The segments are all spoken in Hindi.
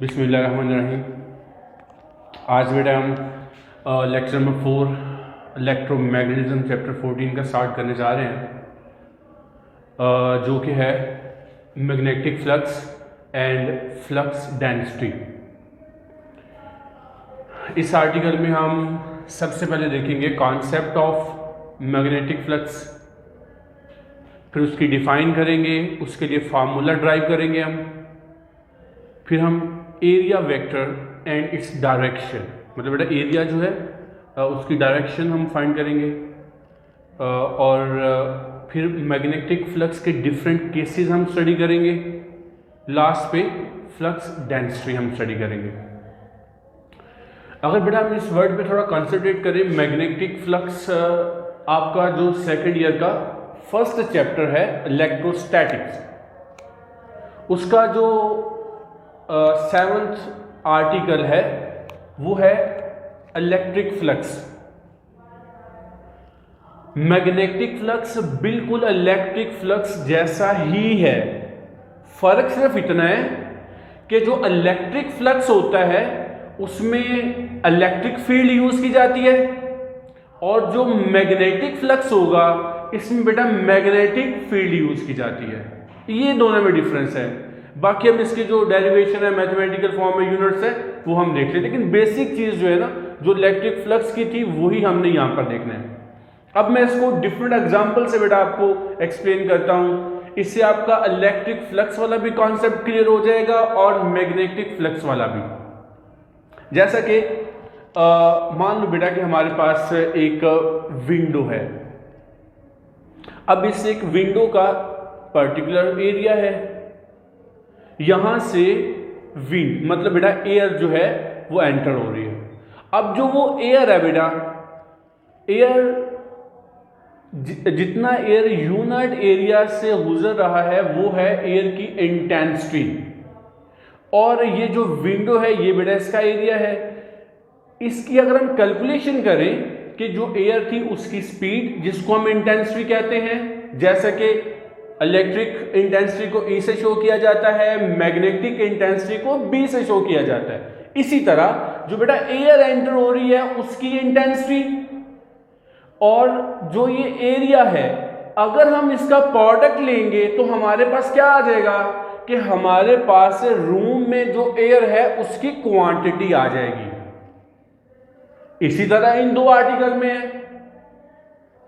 बिस्मिल्लाहिर्रहमानिर्रहीम। आज बेटा हम लेक्चर नंबर 4 इलेक्ट्रोमैग्नेटिज्म चैप्टर 14 का स्टार्ट करने जा रहे हैं, जो कि है magnetic flux and flux density. इस आर्टिकल में हम सबसे पहले देखेंगे कॉन्सेप्ट ऑफ मैग्नेटिक फ्लक्स, फिर उसकी डिफाइन करेंगे, उसके लिए फार्मूला ड्राइव करेंगे फिर हम area vector and its direction, मतलब बेटा एरिया जो है उसकी डायरेक्शन हम फाइंड करेंगे, और फिर मैग्नेटिक फ्लक्स के डिफरेंट केसेस हम स्टडी करेंगे। लास्ट पे फ्लक्स डेंसिटी हम स्टडी करेंगे। अगर बेटा हम इस वर्ड पे थोड़ा कंसंट्रेट करें, मैग्नेटिक फ्लक्स आपका जो सेकेंड ईयर का फर्स्ट चैप्टर है इलेक्ट्रोस्टैटिक्स, उसका जो 7th आर्टिकल है वो है इलेक्ट्रिक फ्लक्स। मैग्नेटिक फ्लक्स बिल्कुल इलेक्ट्रिक फ्लक्स जैसा ही है, फर्क सिर्फ इतना है कि जो इलेक्ट्रिक फ्लक्स होता है उसमें इलेक्ट्रिक फील्ड यूज की जाती है, और जो मैग्नेटिक फ्लक्स होगा इसमें बेटा मैग्नेटिक फील्ड यूज की जाती है। ये दोनों में डिफरेंस है। बाकी हम इसकी जो डेरिवेशन है, मैथमेटिकल फॉर्म में यूनिट्स है, वो हम देख लें, लेकिन बेसिक चीज जो है ना, जो इलेक्ट्रिक फ्लक्स की थी वही हमने यहां पर देखना है। अब मैं इसको डिफरेंट एग्जांपल से बेटा आपको एक्सप्लेन करता हूं, इससे आपका इलेक्ट्रिक फ्लक्स वाला भी कॉन्सेप्ट क्लियर हो जाएगा और मैग्नेटिक फ्लक्स वाला भी। जैसा कि मान लो बेटा कि हमारे पास एक विंडो है। अब इस एक विंडो का पर्टिकुलर एरिया है, यहां से विंड मतलब बेटा एयर जो है वो एंटर हो रही है। अब जो वो एयर है बेटा, एयर जितना एयर यूनिट एरिया से गुजर रहा है वो है एयर की इंटेंसिटी, और ये जो विंडो है ये बेटा इसका एरिया है। इसकी अगर हम कैलकुलेशन करें कि जो एयर थी उसकी स्पीड, जिसको हम इंटेंसिटी कहते हैं, जैसा कि इलेक्ट्रिक इंटेंसिटी को E से शो किया जाता है, मैग्नेटिक इंटेंसिटी को B से शो किया जाता है, इसी तरह जो बेटा एयर एंटर हो रही है उसकी इंटेंसिटी और जो ये एरिया है, अगर हम इसका प्रोडक्ट लेंगे तो हमारे पास क्या आ जाएगा कि हमारे पास रूम में जो एयर है उसकी क्वांटिटी आ जाएगी। इसी तरह इन दो आर्टिकल में है।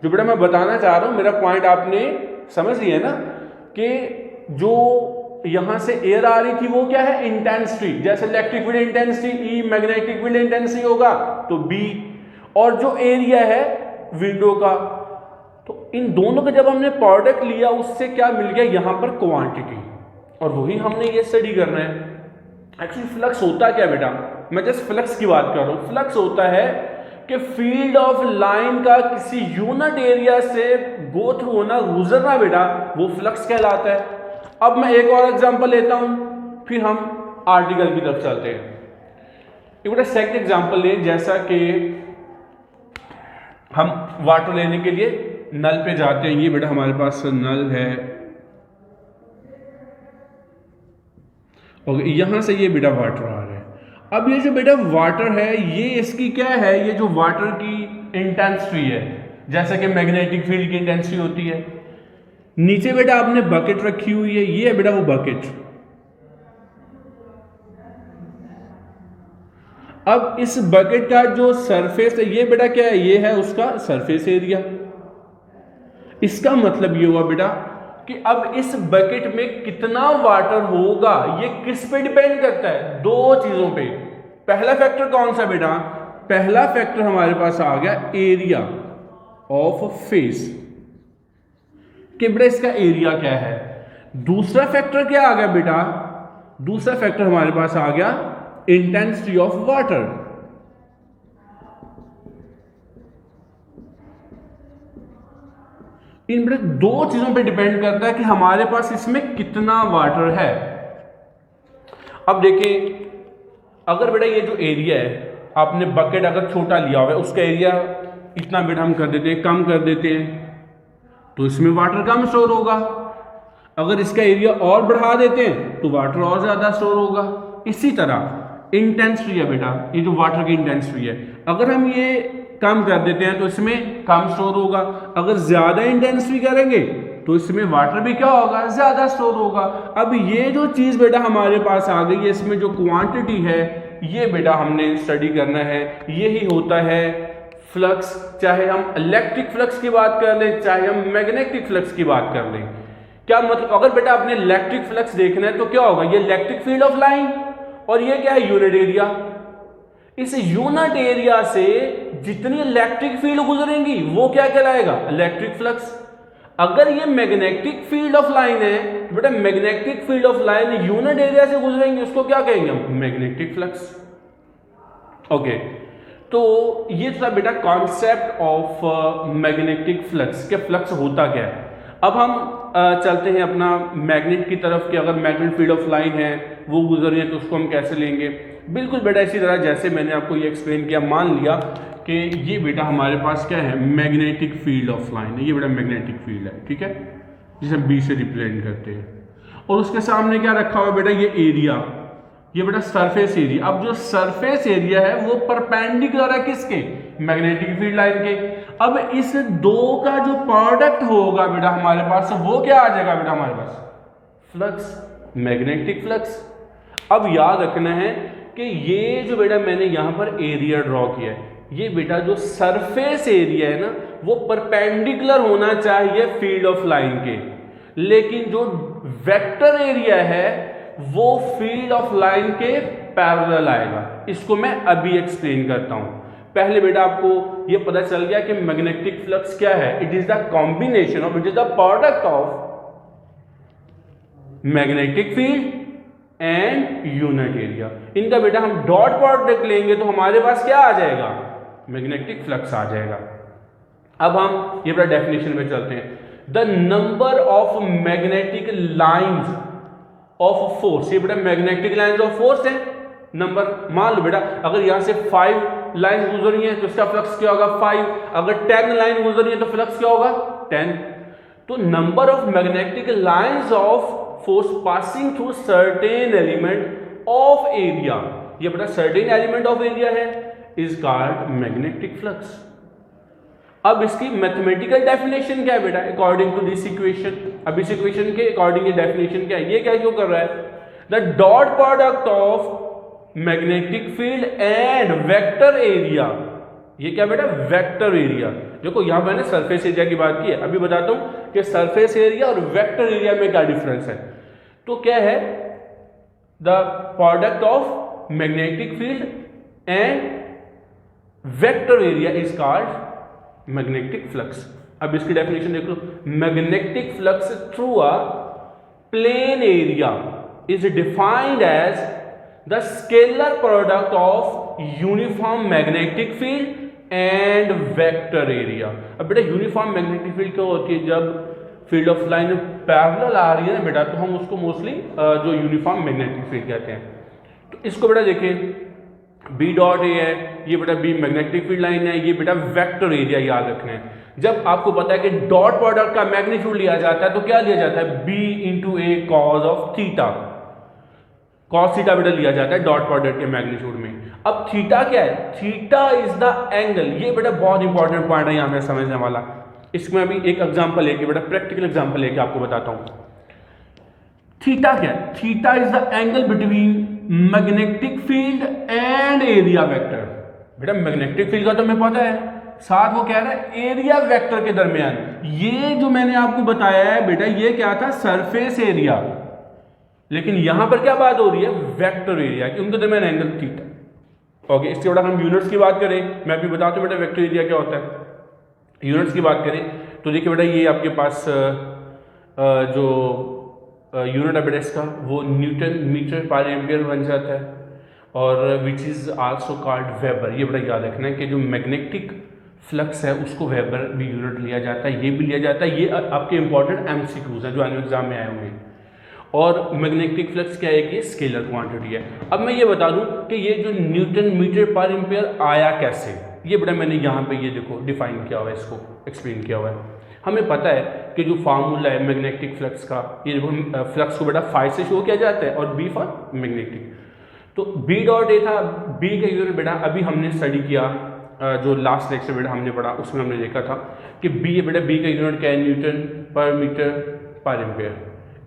जो बेटा मैं बताना चाह रहा हूं, मेरा पॉइंट आपने समझ लिया ना, कि जो यहां से एयर आ रही थी वो क्या है, इंटेंसिटी। जैसे electric field intensity E, magnetic field intensity होगा तो B, और जो एरिया है विंडो का, तो इन दोनों का जब हमने प्रोडक्ट लिया उससे क्या मिल गया, यहां पर क्वांटिटी, और वही हमने ये स्टडी करना है। एक्चुअली फ्लक्स होता क्या बेटा, मैं जस्ट फ्लक्स की बात कर रहा हूं। फ्लक्स होता है कि फील्ड ऑफ लाइन का किसी यूनिट एरिया से गो थ्रू होना, गुजरना बेटा, वो फ्लक्स कहलाता है। अब मैं एक और एग्जांपल लेता हूं, फिर हम आर्टिकल की तरफ चलते हैं। एक बेटा सेकंड एग्जांपल लें, जैसा कि हम वाटर लेने के लिए नल पे जाते हैं। ये बेटा हमारे पास नल है और यहां से ये बेटा वाटर आ रहा है। अब ये जो बेटा वाटर है, ये इसकी क्या है, ये जो वाटर की इंटेंसिटी है, जैसा कि मैग्नेटिक फील्ड की इंटेंसिटी होती है। नीचे बेटा आपने बकेट रखी हुई है, ये है बेटा वो बकेट। अब इस बकेट का जो सरफेस है, ये बेटा क्या है, ये है उसका सरफेस एरिया। इसका मतलब ये हुआ बेटा कि अब इस बकेट में कितना वाटर होगा ये किस पे डिपेंड करता है, दो चीजों पे। पहला फैक्टर कौन सा बेटा, पहला फैक्टर हमारे पास आ गया एरिया ऑफ फेस, कि बेटा इसका एरिया क्या है। दूसरा फैक्टर क्या आ गया बेटा, दूसरा फैक्टर हमारे पास आ गया इंटेंसिटी ऑफ वाटर। इन बेटा दो चीजों पे डिपेंड करता है कि हमारे पास इसमें कितना वाटर है। अब देखिए, अगर बेटा ये जो एरिया है, आपने बकेट अगर छोटा लिया हुआ है, उसका एरिया इतना बेटा हम कर देते हैं, कम कर देते हैं, तो इसमें वाटर कम स्टोर होगा। अगर इसका एरिया और बढ़ा देते हैं तो वाटर और ज़्यादा स्टोर होगा। इसी तरह इंटेंसिटी है बेटा, ये जो वाटर की इंटेंसिटी है, अगर हम ये कम कर देते हैं तो इसमें कम स्टोर होगा, अगर ज़्यादा इंटेंसिटी करेंगे तो इसमें वाटर भी क्या होगा, ज़्यादा स्टोर होगा। अब ये जो चीज़ बेटा हमारे पास आ गई है, इसमें जो क्वांटिटी है ये बेटा हमने स्टडी करना है। यही होता है फ्लक्स, चाहे हम इलेक्ट्रिक फ्लक्स की बात कर लें, चाहे हम मैग्नेटिक फ्लक्स की बात कर लें। क्या मतलब, अगर बेटा आपने इलेक्ट्रिक फ्लक्स देखना है तो क्या होगा, ये इलेक्ट्रिक फील्ड ऑफ लाइन, और ये क्या है, यूनिट एरिया। इस यूनिट एरिया से जितनी इलेक्ट्रिक फील्ड गुजरेंगी वो क्या कहलाएगा, इलेक्ट्रिक फ्लक्स। अगर ये मैग्नेटिक फील्ड ऑफ लाइन है तो बेटा magnetic field of line unit area से गुजरेंगे, उसको क्या कहेंगे हम, मैग्नेटिक फ्लक्स। ओके, तो ये था बेटा कॉन्सेप्ट ऑफ मैग्नेटिक फ्लक्स, के फ्लक्स होता क्या है। अब हम चलते हैं अपना मैग्नेट की तरफ कि अगर मैग्नेट फील्ड ऑफ लाइन है वो गुजर रही है तो उसको हम कैसे लेंगे। बिल्कुल बेटा इसी तरह जैसे मैंने आपको ये एक्सप्लेन किया, मान लिया कि ये बेटा हमारे पास क्या है, मैग्नेटिक फील्ड ऑफ लाइन है, ये बेटा मैग्नेटिक फील्ड है, ठीक है, जिसे हम बी से रिप्रेजेंट करते हैं। और उसके सामने क्या रखा हुआ बेटा, ये एरिया, ये बेटा सरफेस एरिया। अब जो सरफेस एरिया है वो परपेंडिकुलर है किसके, मैग्नेटिक फील्ड लाइन के। अब इस दो का जो प्रोडक्ट होगा बेटा हमारे पास, वो क्या आ जाएगा बेटा हमारे पास, फ्लक्स, मैग्नेटिक फ्लक्स। अब याद रखना है कि ये जो बेटा मैंने यहां पर एरिया ड्रॉ किया है, ये बेटा जो सरफेस एरिया है ना वो परपेंडिकुलर होना चाहिए फील्ड ऑफ लाइन के, लेकिन जो वेक्टर एरिया है वो फील्ड ऑफ लाइन के पैरेलल आएगा। इसको मैं अभी एक्सप्लेन करता हूं। पहले बेटा आपको ये पता चल गया कि मैग्नेटिक फ्लक्स क्या है, it is the combination of, it is the product of magnetic field and unit area. इनका बेटा हम डॉट प्रोडक्ट लेंगे तो हमारे पास क्या आ जाएगा, मैग्नेटिक फ्लक्स आ जाएगा। अब हम ये बेटा डेफिनेशन में चलते हैं। The number of magnetic lines of force, ये बेटा मैग्नेटिक लाइंस ऑफ फोर्स है नंबर। मान लो बेटा अगर यहां से 5 लाइन गुजर रही है तो इसका फ्लक्स क्या होगा, 5। अगर 10 लाइन गुजर रही है तो फ्लक्स क्या होगा, 10। तो number of magnetic lines of force passing through certain element of area, ये बेटा सर्टेन एलिमेंट ऑफ एरिया है, इज कॉल्ड मैग्नेटिक फ्लक्स। अब इसकी मैथमेटिकल डेफिनेशन क्या है बेटा, अकॉर्डिंग टू दिस इक्वेशन। अब इस इक्वेशन के अकॉर्डिंग ये डेफिनेशन क्या है, ये क्या क्यों कर रहा है, the dot product of magnetic field and vector area, ये क्या बेटा, वेक्टर एरिया। देखो यहां मैंने सरफेस एरिया की बात की है, अभी बताता हूं कि सरफेस एरिया और वेक्टर एरिया में क्या डिफरेंस है। तो क्या है, the product of magnetic field and vector area is called magnetic flux. अब इसकी डेफिनेशन देख लो, magnetic flux through a plane area is defined as the scalar product of uniform magnetic field and vector area. अब बेटा यूनिफॉर्म मैग्नेटिक फील्ड क्या होती है, जब फील्ड ऑफ लाइन पैरेलल आ रही है ना बेटा, तो हम उसको मोस्टली जो यूनिफॉर्म मैग्नेटिक फील्ड कहते हैं। तो इसको बेटा देखिए, बी डॉट ए है, ये बेटा बी मैग्नेटिक फील्ड लाइन है, ये बेटा वेक्टर एरिया याद रखना है। जब आपको पता है कि डॉट प्रोडक्ट का मैग्नीट्यूड लिया जाता है तो क्या लिया जाता है, b into a cos of theta, cos theta बेटा लिया जाता है डॉट प्रोडक्ट के मैग्नीट्यूड में। अब थीटा क्या है, थीटा इज द एंगल, ये बेटा बहुत इंपॉर्टेंट पॉइंट है यहां पे समझने वाला। इसमें अभी एक एग्जांपल लेके बेटा प्रैक्टिकल एग्जांपल लेके आपको बताता हूं। थीटा क्या है, theta is the angle between magnetic field and area vector. बेटा मैग्नेटिक फील्ड का तो हमें पता है, साथ वो कह रहा है एरिया वेक्टर के दरमियान। ये जो मैंने आपको बताया है बेटा, ये क्या था, सरफेस एरिया, लेकिन यहां पर क्या बात हो रही है, वेक्टर एरिया की, उनके दरमियान एंगल थीटा। ओके, इसके बाद हम यूनिट्स की बात करें, मैं अभी बताता हूं बेटा वेक्टर एरिया क्या होता है। यूनिट्स की बात करें तो देखिए बेटा, ये आपके पास जो यूनिट है बेटा इसका, वो न्यूटन मीटर पर एम्पियर बन जाता है, और which is also called weber. ये बड़ा याद रखना है कि जो मैग्नेटिक फ्लक्स है उसको वेबर भी यूनिट लिया जाता है, ये भी लिया जाता है। ये आपके इंपॉर्टेंट एमसीक्यूज हैं जो एनुअल एग्जाम में आए हुए हैं। और मैग्नेटिक फ्लक्स क्या है कि स्केलर क्वांटिटी है। अब मैं ये बता दूं कि ये जो न्यूटन मीटर पर एम्पियर आया कैसे, ये बड़ा मैंने यहाँ पे ये देखो डिफाइन किया हुआ है, इसको एक्सप्लेन किया हुआ है। हमें पता है कि जो फार्मूला है मैग्नेटिक फ्लक्स का, ये फ्लक्स को बेटा फाई से शो किया जाता है और बी फॉर मैग्नेटिक। तो बी डॉट ए था, बी का यूनिट बेटा अभी हमने स्टडी किया, जो लास्ट लेक्चर बेटा हमने पढ़ा उसमें हमने देखा था कि बी बेटा बी का यूनिट क्या है, न्यूटन पर मीटर पर एम्पेयर।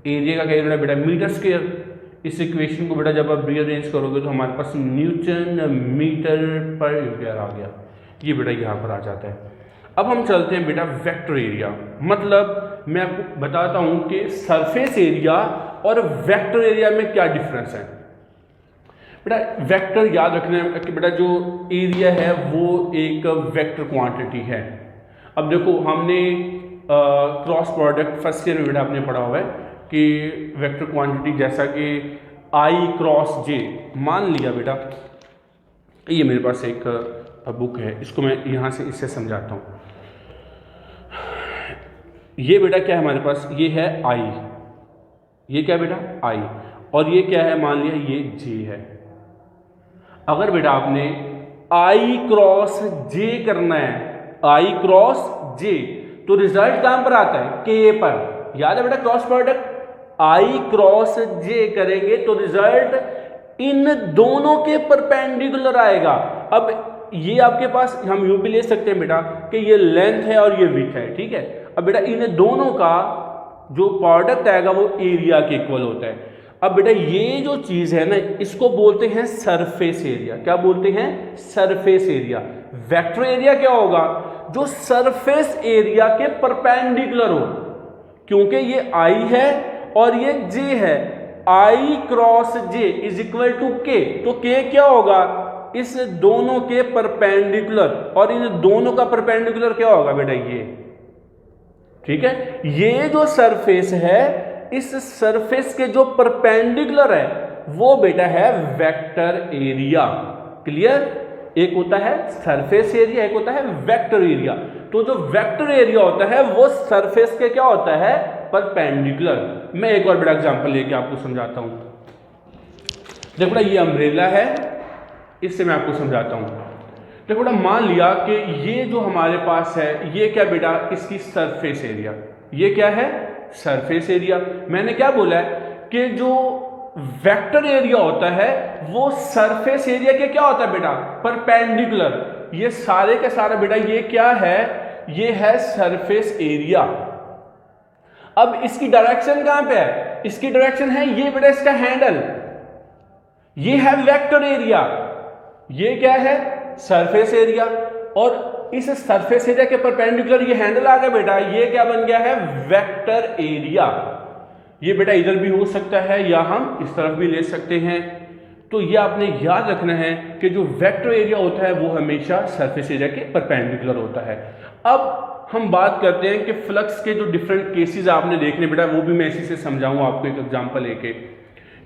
एरिया का क्या यूनिट है बेटा, मीटर स्क्वायर। इस इक्वेशन को बेटा जब आप रीअरेंज करोगे तो हमारे पास न्यूटन मीटर पर एम्पेयर आ गया, ये बेटा यहाँ पर आ जाता है। अब हम चलते हैं बेटा वेक्टर एरिया, मतलब मैं आपको बताता हूँ कि सरफेस एरिया और वेक्टर एरिया में क्या डिफरेंस है। बेटा वेक्टर याद रखना है कि बेटा जो एरिया है वो एक वेक्टर क्वांटिटी है। अब देखो हमने क्रॉस प्रोडक्ट फर्स्ट ईयर में बेटा आपने पढ़ा हुआ है कि वेक्टर क्वांटिटी जैसा कि आई क्रॉस जे, मान लिया बेटा ये मेरे पास एक बुक है, इसको मैं यहाँ से इससे समझाता हूँ। ये बेटा क्या है हमारे पास, ये है आई, ये क्या बेटा आई, और ये क्या है मान लिया ये जे है। अगर बेटा आपने आई क्रॉस जे करना है, आई क्रॉस जे, तो रिजल्ट कहां पर आता है, के पर। याद है बेटा क्रॉस प्रोडक्ट, आई क्रॉस जे करेंगे तो रिजल्ट इन दोनों के परपेंडिकुलर आएगा। अब ये आपके पास हम यूं भी ले सकते हैं बेटा कि ये लेंथ है और ये विड्थ है, ठीक है। अब बेटा इन दोनों का जो प्रोडक्ट आएगा वो एरिया के इक्वल होता है। अब बेटा ये जो चीज है ना इसको बोलते हैं सरफेस एरिया। क्या बोलते हैं, सरफेस एरिया। वेक्टर एरिया क्या होगा, जो सरफेस एरिया के परपेंडिकुलर हो, क्योंकि ये आई है और ये जे है। I cross J is equal to K, तो के क्या होगा, इस दोनों के परपेंडिकुलर, और इन दोनों का परपेंडिकुलर क्या होगा बेटा ये, ठीक है। ये जो सरफेस है, इस सरफेस के जो परपेंडिकुलर है वो बेटा है वेक्टर एरिया। क्लियर, एक होता है सरफेस एरिया, एक होता है वेक्टर एरिया। तो जो वेक्टर एरिया होता है वो सरफेस के क्या होता है, परपेंडिकुलर। मैं एक और बड़ा एग्जांपल लेके आपको समझाता हूं। देखो बेटा ये अम्ब्रेला है, इससे मैं आपको समझाता हूं। देखो बेटा मान लिया कि ये जो हमारे पास है ये क्या बेटा, इसकी सरफेस एरिया, ये क्या है सरफेस एरिया। मैंने क्या बोला है कि जो वेक्टर एरिया होता है वो सरफेस एरिया के क्या होता है बेटा, परपेंडिकुलर। ये सारे के सारा बेटा ये क्या है, ये है सरफेस एरिया। अब इसकी डायरेक्शन कहां पे है, इसकी डायरेक्शन है ये बेटा इसका हैंडल, ये है वेक्टर एरिया, ये क्या है सरफेस एरिया। और इस सरफेस एरिया के परपेंडिकुलर ये हैंडल आ गया बेटा, ये क्या बन गया है वेक्टर एरिया। ये बेटा इधर भी हो सकता है या हम इस तरफ भी ले सकते हैं। तो ये आपने याद रखना है कि जो वेक्टर एरिया होता है वो हमेशा सरफेस एरिया के परपेंडिकुलर होता है। अब हम बात करते हैं कि फ्लक्स के जो डिफरेंट केसेस आपने देखने बेटा, वो भी मैं इसी से समझाऊंगा आपको एक एग्जांपल लेके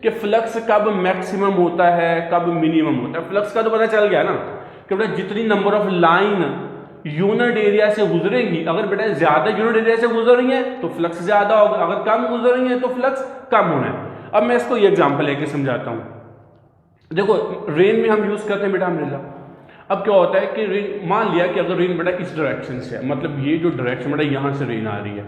कि फ्लक्स कब मैक्सिमम होता है कब मिनिमम होता है। फ्लक्स का तो पता चल गया ना कि बेटा जितनी number of line unit area से गुजरेगी, अगर बेटा ज्यादा यूनिट एरिया से गुजर रही है तो फ्लक्स ज्यादा होगा, अगर कम गुजर रही है तो फ्लक्स कम होना है। अब मैं इसको ये एग्जांपल लेके समझाता हूं। देखो रेन में हम यूज करते हैं बेटा अम्ब्रेला। अब क्या होता है कि रेन, मान लिया कि अगर रेन बेटा इस डायरेक्शन से है, मतलब ये जो डायरेक्शन बेटा यहां से रेन आ रही है,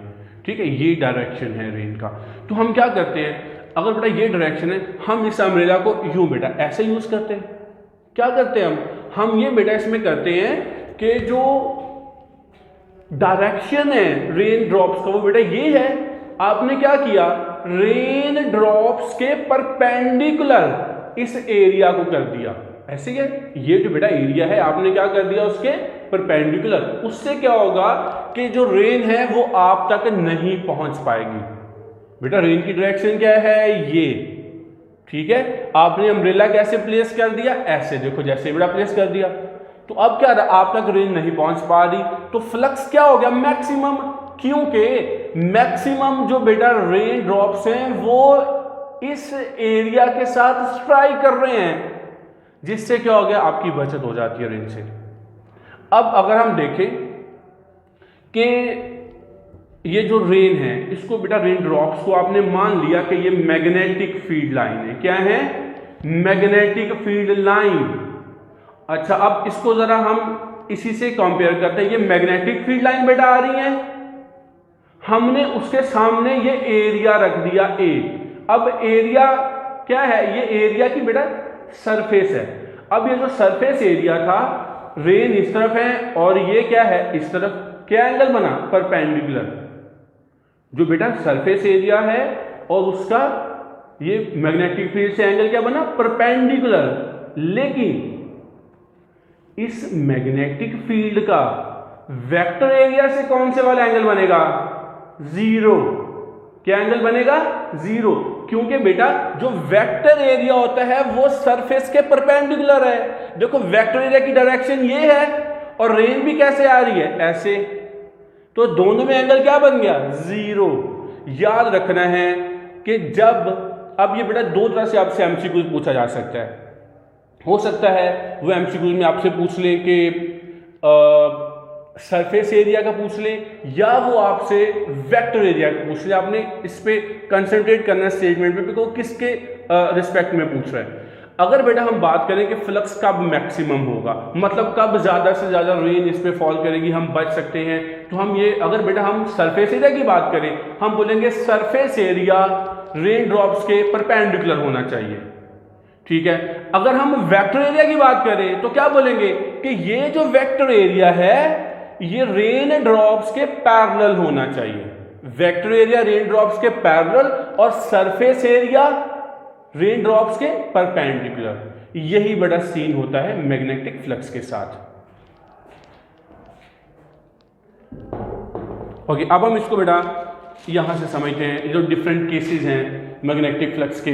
ठीक है, ये डायरेक्शन है रेन का, तो हम क्या करते हैं, अगर बेटा ये डायरेक्शन है हम इस अम्ब्रेला को यूं बेटा ऐसे यूज करते हैं। क्या करते हैं हम ये बेटा इसमें करते हैं कि जो डायरेक्शन है रेन ड्रॉप्स का वो बेटा ये है। आपने क्या किया, रेन ड्रॉप्स के परपेंडिकुलर इस एरिया को कर दिया, ऐसे है। ये जो बेटा एरिया है आपने क्या कर दिया उसके परपेंडिकुलर। उससे क्या होगा कि जो रेन है वो आप तक नहीं पहुंच पाएगी। बेटा रेन की डायरेक्शन क्या है ये, ठीक है। आपने अम्ब्रेला कैसे प्लेस कर दिया, ऐसे देखो जैसे बेटा प्लेस कर दिया, तो अब क्या आप तक रेन नहीं पहुंच पा रही, तो फ्लक्स क्या हो गया मैक्सिमम, क्योंकि मैक्सिमम जो बेटा रेन ड्रॉप्स हैं वो इस एरिया के साथ स्ट्राइक कर रहे हैं, जिससे क्या हो गया आपकी बचत हो जाती है रेन से। अब अगर हम देखें कि ये जो रेन है इसको बेटा रेन ड्रॉप्स को आपने मान लिया कि ये मैग्नेटिक फील्ड लाइन है। क्या है, मैग्नेटिक फील्ड लाइन। अच्छा अब इसको जरा हम इसी से कंपेयर करते हैं। ये मैग्नेटिक फील्ड लाइन बेटा आ रही है, हमने उसके सामने ये एरिया रख दिया ए। अब एरिया क्या है, ये एरिया की बेटा सरफेस है। अब ये जो सरफेस एरिया था, रेन इस तरफ है और ये क्या है इस तरफ, क्या एंगल बना, परपेंडिकुलर। जो बेटा सरफेस एरिया है और उसका ये मैग्नेटिक फील्ड से एंगल क्या बना, परपेंडिकुलर। लेकिन इस मैग्नेटिक फील्ड का वेक्टर एरिया से कौन से वाला एंगल बनेगा, जीरो। क्या एंगल बनेगा, जीरो, क्योंकि बेटा जो वेक्टर एरिया होता है वो सरफेस के परपेंडिकुलर है। देखो वेक्टर एरिया की डायरेक्शन ये है और रेन भी कैसे आ रही है, ऐसे, तो दोनों में एंगल क्या बन गया, जीरो। याद रखना है कि जब, अब ये बेटा दो तरह से आपसे एमसीक्यू पूछा जा सकता है। हो सकता है वो एमसीक्यू में आपसे पूछ ले कि सरफेस एरिया का पूछ ले, या वो आपसे वेक्टर एरिया का पूछ ले। आपने इस पे कंसंट्रेट करना है स्टेटमेंट पे, बिकॉज किसके रिस्पेक्ट में पूछ रहा है। अगर बेटा हम बात करें कि फ्लक्स कब मैक्सिमम होगा, मतलब कब ज्यादा से ज्यादा रेन इस पे फॉल करेगी, हम बच सकते हैं, तो हम ये, अगर बेटा हम सरफेस एरिया की बात करें, हम बोलेंगे सरफेस एरिया रेन ड्रॉप्स के परपेंडिकुलर होना चाहिए, ठीक है। अगर हम वेक्टर एरिया की बात करें तो क्या बोलेंगे कि ये जो वेक्टर एरिया है ये रेन ड्रॉप्स के पैरेलल होना चाहिए। वेक्टर एरिया रेन ड्रॉप्स के पैरेलल और सरफेस एरिया रेन ड्रॉप्स के परपेंडिकुलर। यही बड़ा सीन होता है मैग्नेटिक फ्लक्स के साथ। ओके, अब हम इसको बेटा यहां से समझते हैं, जो डिफरेंट केसेस हैं मैग्नेटिक फ्लक्स के।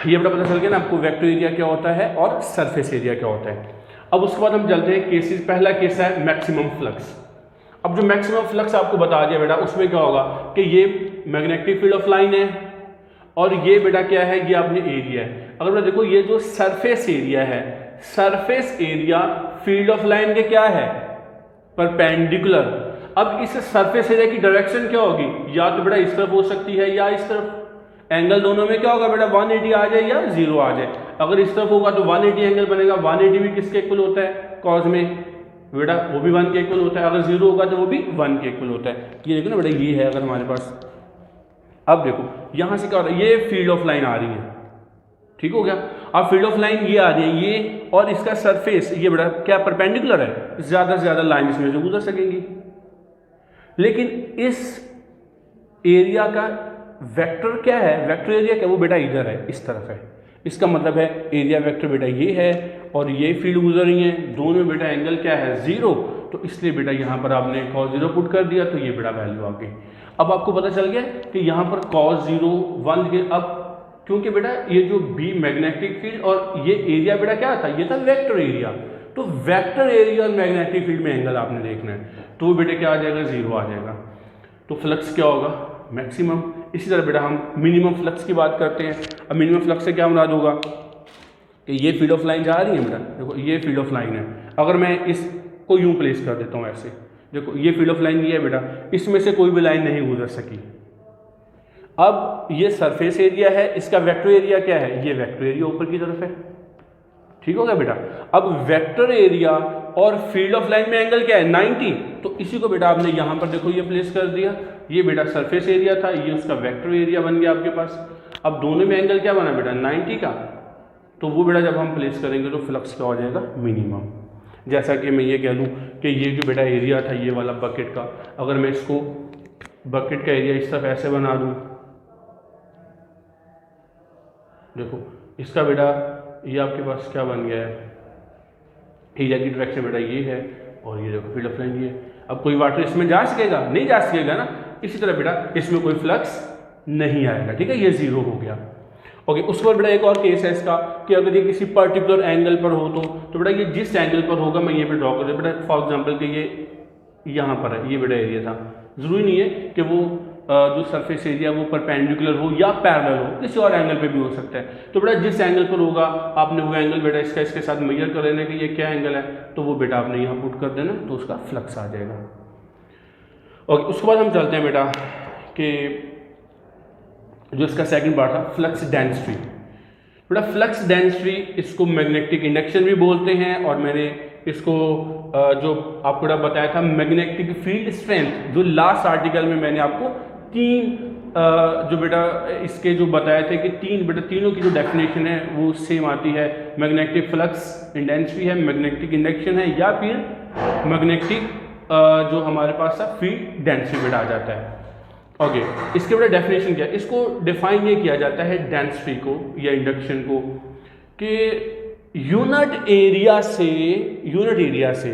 ये बड़ा पता चल गया ना आपको, वेक्टर एरिया क्या होता है और सरफेस एरिया क्या होता है। अब उसके बाद हम चलते हैं केसेस। पहला केस है मैक्सिमम फ्लक्स। अब जो मैक्सिमम फ्लक्स आपको बता दिया बेटा, उसमें क्या होगा कि ये मैग्नेटिक फील्ड ऑफ लाइन है और ये बेटा क्या है, ये अपने एरिया है। अगर बेटा देखो ये जो सरफेस एरिया है, surface area field of line के क्या है, परपेंडिकुलर। अब इस सरफेस एरिया की डायरेक्शन क्या होगी, या तो बेटा इस तरफ हो सकती है या इस तरफ। एंगल दोनों में क्या होगा बेटा, 180 आ जाए या 0 आ जाए। अगर इस तरफ होगा तो 180 एंगल बनेगा। 180 भी किसके इक्वल होता है, कॉस में, बेटा वो भी 1 के इक्वल होता है। अगर 0 होगा तो वो भी 1 के इक्वल होता है। ये देखो ना बेटा, ये है अगर हमारे पास, अब देखो यहां से क्या हो रहा है, ये फील्ड ऑफ लाइन आ रही है, ठीक हो गया। अब फील्ड ऑफ लाइन ये आ रही है, ये और इसका सरफेस ये बेटा क्या परपेंडिकुलर है, ज्यादा से ज्यादा लाइन इसमें से गुजर सकेंगी। लेकिन इस एरिया का वेक्टर क्या है, वेक्टर एरिया क्या, वो बेटा इधर है, इस तरफ है। इसका मतलब है एरिया वेक्टर बेटा ये है और ये फील्ड गुजर रही है, दोनों में बेटा एंगल क्या है, 0। तो इसलिए बेटा यहाँ पर आपने cos 0 पुट कर दिया तो ये बेटा वैल्यू आ गई। अब आपको पता चल गया कि यहाँ पर cos 0 1 के, अब क्योंकि बेटा ये जो बी मैग्नेटिक फील्ड और ये एरिया बेटा क्या था, ये था वेक्टर एरिया। तो वेक्टर एरिया और मैग्नेटिक फील्ड में एंगल आपने देखना है, तो बेटे क्या आ जाएगा, 0 आ जाएगा। तो फ्लक्स क्या होगा, मैक्सिमम। इसी तरह बेटा हम मिनिमम फ्लक्स की बात करते हैं। अब मिनिमम फ्लक्स से क्या मुराद होगा कि ये फील्ड ऑफ लाइन जा रही है बेटा, देखो ये फील्ड ऑफ लाइन है। अगर मैं इसको यूं प्लेस कर देता हूँ ऐसे, देखो ये फील्ड ऑफ लाइन ये है बेटा, इसमें से कोई भी लाइन नहीं गुजर सकी। अब ये सरफेस एरिया है, इसका वेक्टर एरिया क्या है, ये वेक्टर एरिया ऊपर की तरफ है, ठीक हो गया बेटा। अब वेक्टर एरिया और फील्ड ऑफ लाइन में एंगल क्या है, 90। तो इसी को बेटा आपने यहां पर देखो ये प्लेस कर दिया, ये बेटा सरफेस एरिया था, ये उसका वेक्टर एरिया बन गया आपके पास। अब दोनों में एंगल क्या बना बेटा, 90 का। तो वो बेटा जब हम प्लेस करेंगे तो फ्लक्स क्या हो जाएगा, मिनिमम। जैसा कि मैं ये कह लूँ कि ये जो बेटा एरिया था ये वाला बकेट का, अगर मैं इसको बकेट का एरिया इस तरफ ऐसे बना दूँ, देखो इसका बेटा ये आपके पास क्या बन गया है, एरिया की डायरेक्शन बेटा ये है और ये देखो फील्ड ऑफ लाइन ये है। अब कोई वाटर इसमें जा सकेगा, नहीं जा सकेगा ना। इसी तरह बेटा इसमें कोई फ्लक्स नहीं आएगा, ठीक है, ये 0 हो गया। ओके, उसके बाद बेटा एक और केस है इसका कि अगर ये किसी पर्टिकुलर एंगल पर हो तो बेटा ये जिस एंगल पर होगा, मैं ये पे ड्रॉ कर दूँ बेटा, फॉर एग्जाम्पल कि ये यहाँ पर है, ये बेटा एरिया था। जरूरी नहीं है कि वो जो सरफेस एरिया वो परपेंडिकुलर हो या पैरेलल हो, किसी और एंगल पे भी हो सकता है। तो बेटा जिस एंगल पर होगा आपने वो एंगल बेटा इसके साथ मेजर कर लेना कि ये क्या एंगल है, तो वो बेटा आपने यहाँ पुट कर देना, तो उसका फ्लक्स आ जाएगा। ओके, उसके बाद हम चलते हैं बेटा कि जो इसका सेकंड पार्ट था, फ्लक्स डेंसिटी। बेटा फ्लक्स डेंसिटी इसको मैग्नेटिक इंडक्शन भी बोलते हैं, और मैंने इसको जो आपको बेटा बताया था मैग्नेटिक फील्ड स्ट्रेंथ, जो लास्ट आर्टिकल में मैंने आपको तीन जो बेटा इसके जो बताए थे कि तीनों की जो डेफिनेशन है वो सेम आती है। मैग्नेटिक फ्लक्स इंटेंसिटी है, मैग्नेटिक इंडक्शन है, या फिर मैग्नेटिक जो हमारे पास था फील्ड डेंसिटी बेटा आ जाता है। ओके, इसके बेटा डेफिनेशन क्या है, इसको डिफाइन ये किया जाता है डेंसिटी को या इंडक्शन को कि यूनिट एरिया से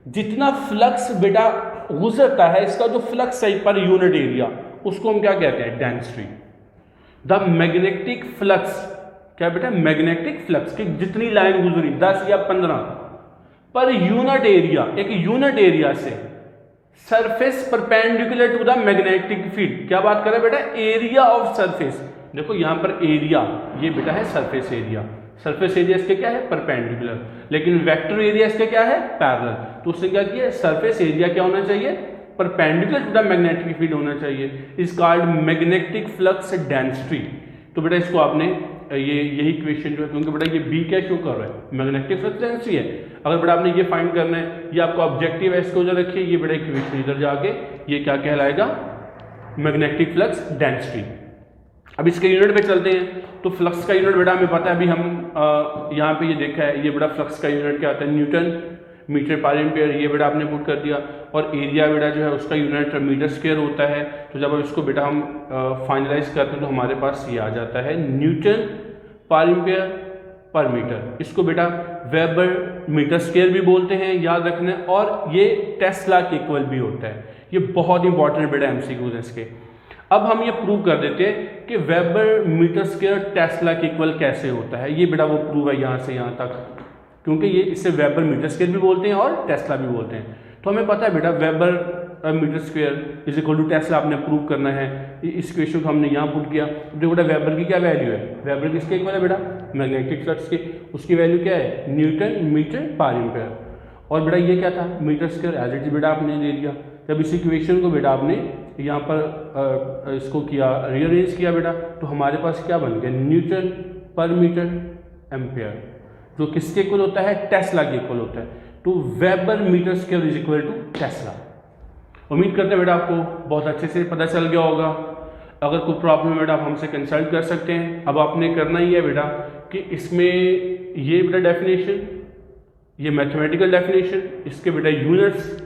जितना फ्लक्स बेटा गुजरता है, इसका जो फ्लक्स है पर यूनिट एरिया, उसको हम क्या कहते हैं, डेंसिटी। द मैग्नेटिक फ्लक्स, क्या बेटा, मैग्नेटिक फ्लक्स की जितनी लाइन गुजरी 10 या 15 पर यूनिट एरिया, एक यूनिट एरिया से surface perpendicular to the magnetic field. क्या बात कर रहे हैं बेटा, एरिया ऑफ सरफेस। देखो यहां पर एरिया, ये बेटा है सरफेस एरिया, सरफेस एरिया इसके क्या है, परपेंडिकुलर, लेकिन वेक्टर एरिया इसके क्या है, पैरेलल। तो उसने क्या किया, सरफेस एरिया क्या होना चाहिए, perpendicular to the magnetic field होना चाहिए। Is called magnetic flux density. तो बेटा इसको आपने यही क्वेश्चन जो है, क्योंकि बेटा ये बी क्या शो कर रहा है, मैग्नेटिक फ्लक्स डेंसिटी है। अगर बेटा आपने ये फाइंड करना है, ये आपको ऑब्जेक्टिव है, इसको उधर रखिए, ये बेटा इक्वेशन इधर जाके ये क्या कहलाएगा, मैग्नेटिक फ्लक्स डेंसिटी। अब इसके यूनिट पे चलते हैं। तो फ्लक्स का यूनिट बेटा हमें पता है, अभी हम यहाँ पे ये देखा है, ये बेटा फ्लक्स का यूनिट क्या आता है, न्यूटन मीटर पर एम्पियर, ये बेटा आपने पुट कर दिया। और एरिया बेटा जो है उसका यूनिट मीटर स्क्वायर होता है। तो जब इसको बेटा हम फाइनलाइज करते हैं तो हमारे पास ये आ जाता है न्यूटन पर एम्पियर पर मीटर। इसको बेटा वेबर मीटर स्क्वायर भी बोलते हैं, याद रखना। और ये टेस्ला के इक्वल भी होता है। ये बहुत इंपॉर्टेंट बेटा एमसीक्यूज है इसके। अब हम ये प्रूव कर देते हैं कि वेबर मीटर स्क्वायर टेस्ला के इक्वल कैसे होता है। ये बेटा वो प्रूव है यहाँ से यहाँ तक, क्योंकि ये इसे वेबर मीटर स्क्वायर भी बोलते हैं और टेस्ला भी बोलते हैं। तो हमें पता है बेटा weber metre square is equal to tesla आपने प्रूव करना है। इस क्वेश्चन को हमने यहाँ पुट किया। देखो बेटा वेबर की क्या वैल्यू है, वेबर किसके इक्वल है बेटा, मैग्नेटिक फ्लक्स की। उसकी वैल्यू क्या है, न्यूटन मीटर पर एम्पियर। और बेटा ये क्या था, metre square, as it is बेटा आपने ले लिया। जब इस इक्वेशन को बेटा आपने यहाँ पर इसको किया, रीअरेंज किया बेटा, तो हमारे पास क्या बन गया, न्यूटन पर मीटर एम्पियर, जो किसके इक्वल होता है, टेस्ला के इक्वल होता है। तो weber metre square is equal to tesla. उम्मीद करते हैं बेटा आपको बहुत अच्छे से पता चल गया होगा। अगर कोई प्रॉब्लम है बेटा आप हमसे कंसल्ट कर सकते हैं। अब आपने करना ही है बेटा कि इसमें ये बेटा डेफिनेशन, ये मैथमेटिकल डेफिनेशन, इसके बेटा यूनिट्स,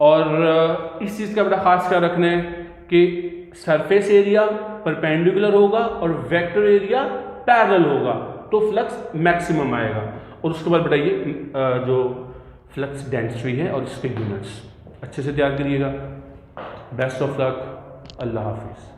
और इस चीज़ का बेटा खास ख्याल रखना है कि सरफेस एरिया परपेंडिकुलर होगा और वेक्टर एरिया पैरेलल होगा, तो फ्लक्स मैक्सिमम आएगा। और उसके बाद बेटा ये जो फ्लक्स डेंसिटी है और इसके यूनिट्स अच्छे से तैयार करिएगा। बेस्ट ऑफ लक, अल्लाह हाफिज़।